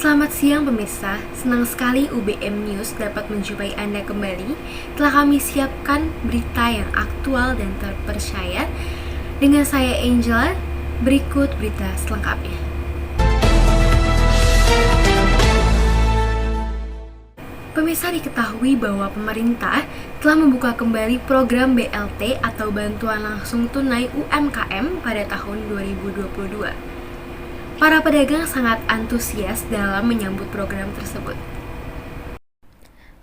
Selamat siang pemirsa, senang sekali UBM News dapat menjumpai Anda kembali. Telah kami siapkan berita yang aktual dan terpercaya. Dengan saya Angela, berikut berita selengkapnya. Pemirsa, diketahui bahwa pemerintah telah membuka kembali program BLT atau Bantuan Langsung Tunai UMKM pada tahun 2022. Para pedagang sangat antusias dalam menyambut program tersebut.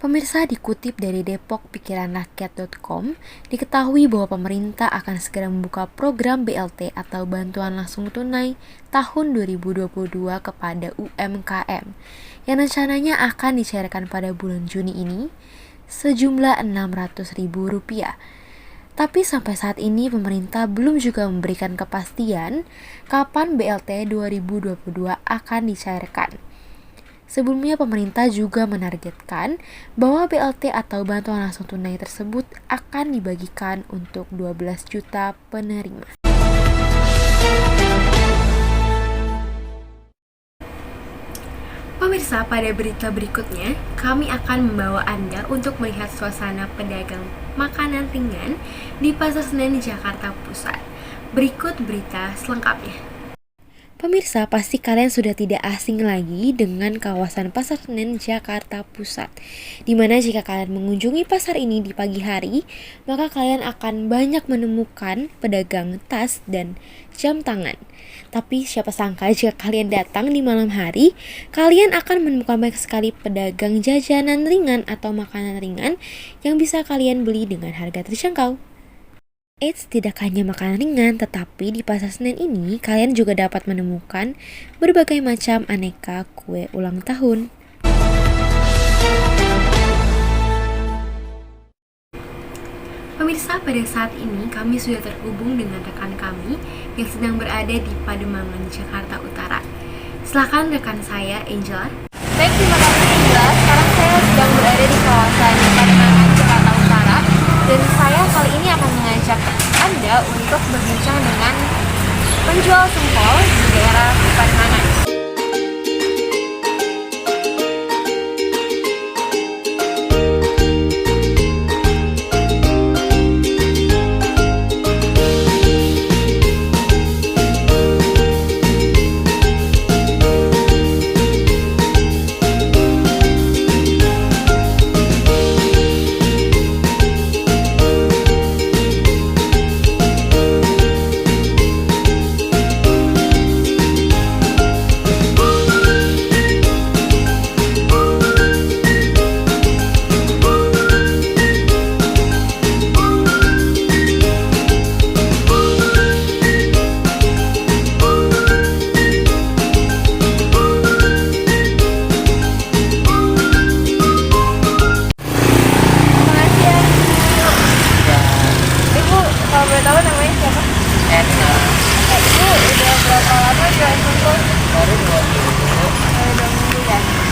Pemirsa, dikutip dari depokpikiranrakyat.com, diketahui bahwa pemerintah akan segera membuka program BLT atau Bantuan Langsung Tunai tahun 2022 kepada UMKM, yang rencananya akan dicairkan pada bulan Juni ini sejumlah Rp600.000. Tapi sampai saat ini pemerintah belum juga memberikan kepastian kapan BLT 2022 akan dicairkan. Sebelumnya pemerintah juga menargetkan bahwa BLT atau bantuan langsung tunai tersebut akan dibagikan untuk 12 juta penerima. Pemirsa, pada berita berikutnya, kami akan membawa Anda untuk melihat suasana pedagang makanan ringan di Pasar Senen, Jakarta Pusat. Berikut berita selengkapnya. Pemirsa, pasti kalian sudah tidak asing lagi dengan kawasan Pasar Senen, Jakarta Pusat. Dimana jika kalian mengunjungi pasar ini di pagi hari, maka kalian akan banyak menemukan pedagang tas dan jam tangan. Tapi siapa sangka jika kalian datang di malam hari, kalian akan menemukan banyak sekali pedagang jajanan ringan atau makanan ringan yang bisa kalian beli dengan harga terjangkau. Eits, tidak hanya makanan ringan, tetapi di Pasar Senen ini kalian juga dapat menemukan berbagai macam aneka kue ulang tahun. Pemirsa, pada saat ini kami sudah terhubung dengan rekan kami yang sedang berada di Pademangan, Jakarta Utara. Silakan rekan saya, Angela. Baik, terima kasih Angela. Sekarang saya sedang berada di kawasan Pademangan, Jakarta Utara. Dan saya kali ini akan mengajak Anda untuk berbincang dengan penjual sempol di daerah Pademangan.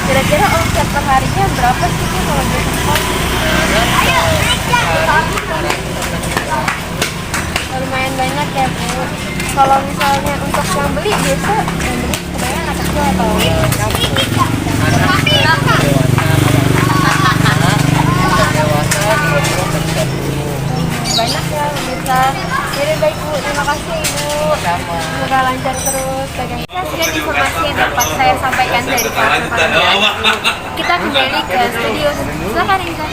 Kira-kira omset perharinya berapa sih Bu kalau jual sempol? Lumayan banyak ya Bu. Kalau misalnya untuk yang beli biasa, yang beli kebanyakan anak kecil atau banyak ya bisa. Jadi baik Bu, terima kasih Ibu. Semoga lancar terus dagang. Sekian informasi yang dapat saya sampaikan dari Pasar. Kita kembali ke studio. Silakan Inka.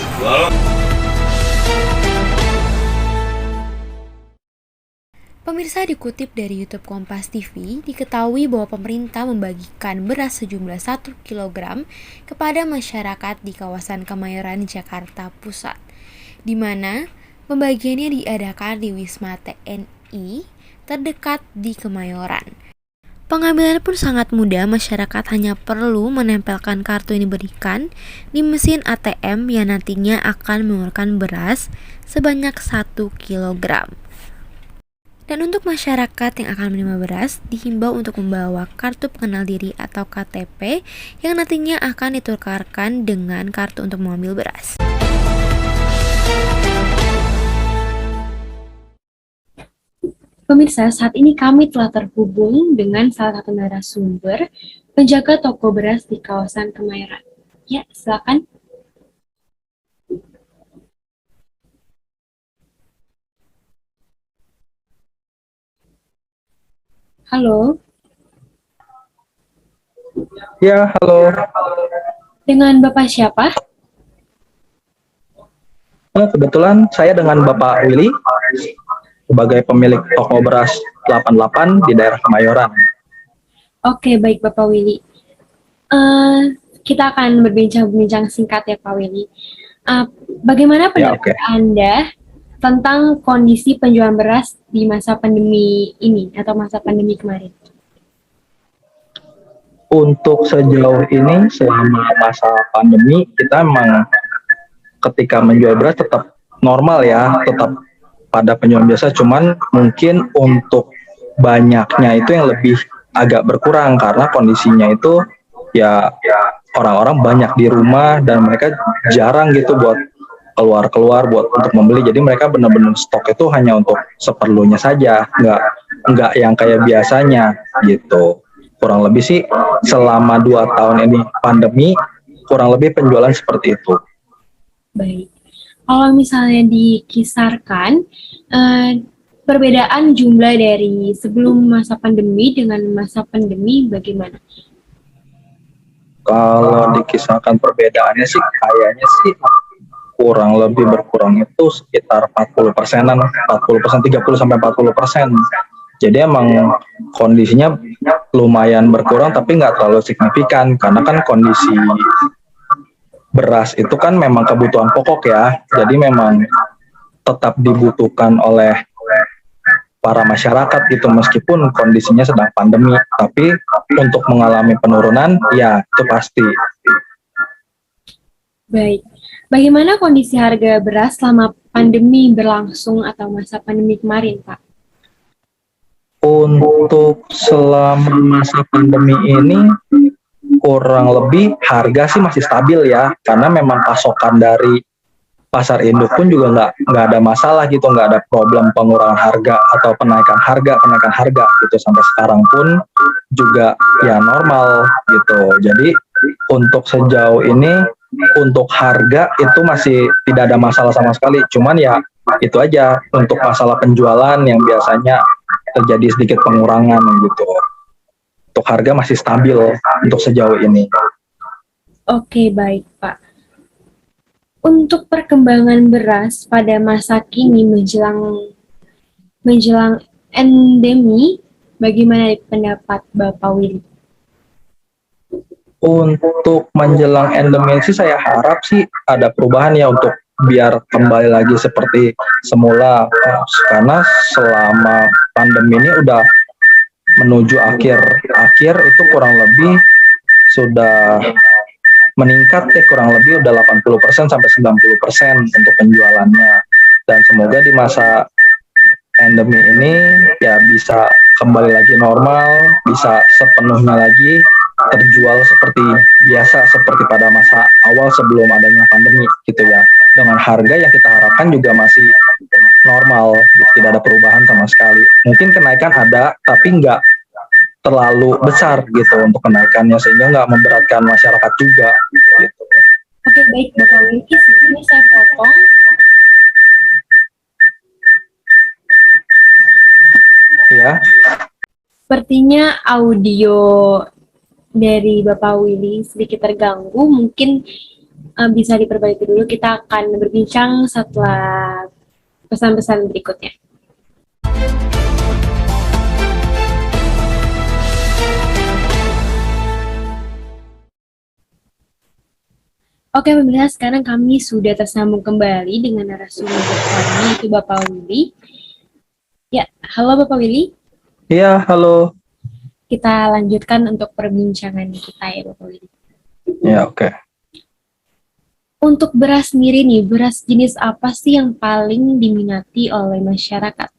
Pemirsa, dikutip dari YouTube Kompas TV, diketahui bahwa pemerintah membagikan beras sejumlah 1 kg kepada masyarakat di kawasan Kemayoran, Jakarta Pusat, di mana pembagiannya diadakan di Wisma TNI terdekat di Kemayoran. Pengambilan pun sangat mudah, masyarakat hanya perlu menempelkan kartu yang diberikan di mesin ATM yang nantinya akan mengeluarkan beras sebanyak 1 kg. Dan untuk masyarakat yang akan menerima beras, dihimbau untuk membawa kartu pengenal diri atau KTP yang nantinya akan ditukarkan dengan kartu untuk mengambil beras. Pemirsa, saat ini kami telah terhubung dengan salah satu narasumber penjaga toko beras di kawasan Kemayoran. Ya, silakan. Halo, Ya, halo. dengan Bapak siapa? Kebetulan saya dengan Bapak Willy sebagai pemilik toko beras 88 di daerah Kemayoran. Oke, baik Bapak Willy. Eh, kita akan berbincang-bincang singkat ya Pak Willy. Eh, Bagaimana Ya, pendapat oke. Anda tentang kondisi penjualan beras di masa pandemi ini atau masa pandemi kemarin? Untuk sejauh ini selama masa pandemi kita memang ketika menjual beras tetap normal ya, tetap pada penjualan biasa. Cuman mungkin untuk banyaknya itu yang lebih agak berkurang karena kondisinya itu ya orang-orang banyak di rumah dan mereka jarang gitu buat keluar-keluar buat untuk membeli. Jadi mereka benar-benar stok itu hanya untuk seperlunya saja, nggak yang kayak biasanya gitu. Kurang lebih sih selama 2 tahun ini pandemi, kurang lebih penjualan seperti itu. Baik. Kalau misalnya dikisarkan, eh, perbedaan jumlah dari sebelum masa pandemi dengan masa pandemi bagaimana? Kalau dikisahkan perbedaannya sih kayaknya sih kurang lebih berkurang itu sekitar 40 persenan, 40%, 30 sampai 40%. Jadi emang kondisinya lumayan berkurang tapi nggak terlalu signifikan karena kan kondisi beras itu kan memang kebutuhan pokok ya. Jadi memang tetap dibutuhkan oleh para masyarakat gitu meskipun kondisinya sedang pandemi. Tapi untuk mengalami penurunan ya itu pasti. Baik. Bagaimana kondisi harga beras selama pandemi berlangsung atau masa pandemi kemarin, Pak? Untuk selama masa pandemi ini kurang lebih harga sih masih stabil ya karena memang pasokan dari pasar induk pun juga nggak ada masalah gitu, nggak ada problem pengurangan harga atau kenaikan harga gitu. Sampai sekarang pun juga ya normal gitu. Jadi untuk sejauh ini untuk harga itu masih tidak ada masalah sama sekali, cuman ya itu aja untuk masalah penjualan yang biasanya terjadi sedikit pengurangan gitu. Untuk harga masih stabil untuk sejauh ini. Oke, baik, Pak. Untuk perkembangan beras pada masa kini menjelang menjelang endemi, bagaimana pendapat Bapak Willy? Untuk menjelang endemi sih saya harap sih ada perubahan ya untuk biar kembali lagi seperti semula. Karena selama pandemi ini udah menuju akhir itu kurang lebih sudah meningkat kurang lebih udah 80% sampai 90% untuk penjualannya. Dan semoga di masa endemi ini ya bisa kembali lagi normal, bisa sepenuhnya lagi terjual seperti biasa, seperti pada masa awal sebelum adanya pandemi gitu ya. Dengan harga yang kita harapkan juga masih normal, gitu, tidak ada perubahan sama sekali. Mungkin kenaikan ada, tapi nggak terlalu besar gitu untuk kenaikannya sehingga nggak memberatkan masyarakat juga gitu. Oke, baik Bapak Willy, ini saya potong. Ya, Sepertinya audio dari Bapak Willy sedikit terganggu, mungkin bisa diperbaiki dulu. Kita akan berbincang setelah pesan-pesan berikutnya. Oke, pemirsa, sekarang kami sudah tersambung kembali dengan narasumber kami, yaitu Bapak Willy. Ya, halo Bapak Willy. iya, halo. Kita lanjutkan untuk perbincangan kita ya Bapak Willy. Ya, oke. Untuk beras sendiri nih, beras jenis apa sih yang paling diminati oleh masyarakat?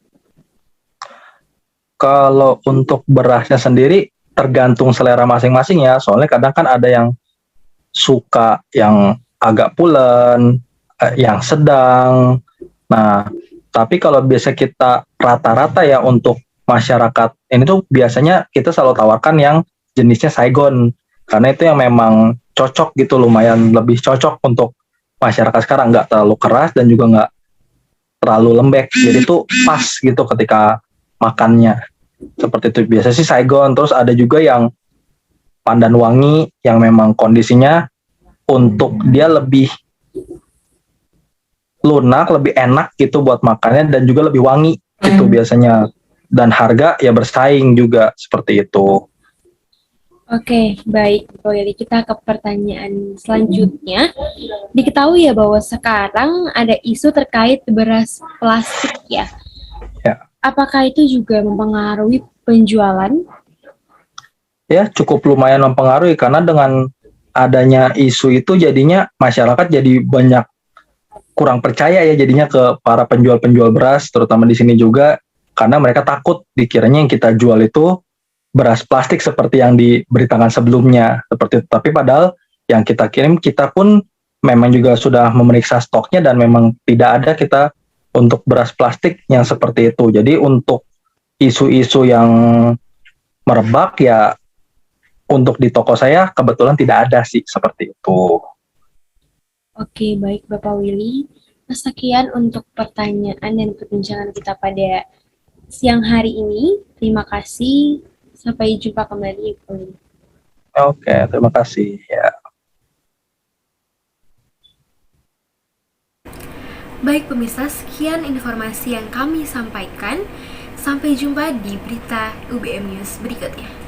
Kalau untuk berasnya sendiri tergantung selera masing-masing ya. Soalnya kadang kan ada yang suka yang agak pulen, yang sedang. Nah, tapi kalau biasa kita rata-rata ya untuk masyarakat ini tuh biasanya kita selalu tawarkan yang jenisnya Saigon, karena itu yang memang cocok gitu, lumayan lebih cocok untuk masyarakat sekarang, nggak terlalu keras dan juga nggak terlalu lembek, jadi itu pas gitu ketika makannya. Seperti itu biasa sih Saigon. Terus ada juga yang pandan wangi yang memang kondisinya untuk dia lebih lunak, lebih enak gitu buat makannya dan juga lebih wangi itu biasanya. Dan harga ya bersaing juga seperti itu. Oke, baik, Bro Yeli. Kita ke pertanyaan selanjutnya. Diketahui ya bahwa sekarang ada isu terkait beras plastik ya. Ya. Apakah itu juga mempengaruhi penjualan? Ya, cukup lumayan mempengaruhi karena dengan adanya isu itu jadinya masyarakat jadi banyak kurang percaya ya jadinya ke para penjual-penjual beras, terutama di sini juga, karena mereka takut dikiranya yang kita jual itu beras plastik seperti yang diberitakan sebelumnya, seperti itu. Tapi padahal yang kita kirim, kita pun memang juga sudah memeriksa stoknya dan memang tidak ada kita untuk beras plastik yang seperti itu. Jadi untuk isu-isu yang merebak ya untuk di toko saya kebetulan tidak ada sih seperti itu. Oke, baik Bapak Willy. Sekian untuk pertanyaan dan perbincangan kita pada siang hari ini. Terima kasih. Sampai jumpa kembali, Bapak Willy. Oke, terima kasih ya. Baik pemirsa, sekian informasi yang kami sampaikan. Sampai jumpa di berita UBM News berikutnya.